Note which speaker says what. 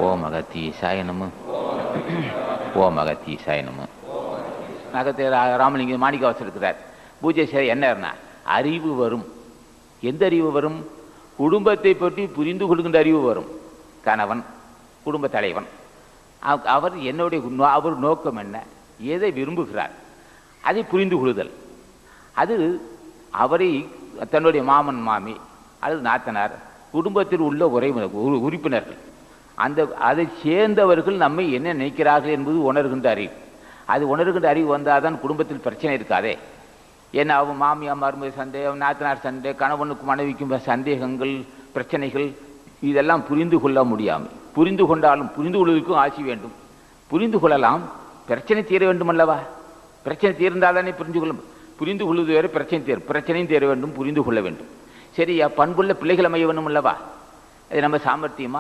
Speaker 1: ஓம் அகத்தீசாய நம. ஓம் அகத்தீசாய நம. அகத்திய ராமலிங்கம் மாணிக்கவாசர் இருக்கிறார். பூஜை செய்ய என்ன அறிவு வரும். எந்த அறிவு வரும்? குடும்பத்தை பற்றி புரிந்து கொள்கின்ற அறிவு வரும். கணவன், குடும்ப தலைவன், அவர் என்னுடைய அவர் நோக்கம் என்ன, எதை விரும்புகிறார், அதை புரிந்து கொள்ளுதல். அது அவரை தன்னுடைய மாமன், மாமி அல்லது நாத்தனார், குடும்பத்தில் உள்ள உறுப்பினர்கள், அதை சேர்ந்தவர்கள் நம்மை என்ன நினைக்கிறார்கள் என்பது உணர்கின்ற அறிவு. அது உணர்கின்ற அறிவு வந்தால் தான் குடும்பத்தில் பிரச்சனை இருக்காதே. ஏன்னா அவன் மாமி அம்மாருமே சந்தேகம், நாத்தனார் சண்டை, கணவனுக்கு மனைவிக்கும் சந்தேகங்கள், பிரச்சனைகள், இதெல்லாம் புரிந்து கொள்ள முடியாமல், புரிந்து கொண்டாலும் புரிந்து கொள்வதற்கும் ஆசி வேண்டும். புரிந்து கொள்ளலாம், பிரச்சனை தீர வேண்டும் அல்லவா? பிரச்சனை தீர்ந்தால் தானே புரிந்து கொள்வது வேறு, பிரச்சனையும் தீர வேண்டும், புரிந்து கொள்ள வேண்டும். சரியா? பண்புள்ள பிள்ளைகள் அமைய வேண்டும் அல்லவா? அது நம்ம சாமர்த்தியமா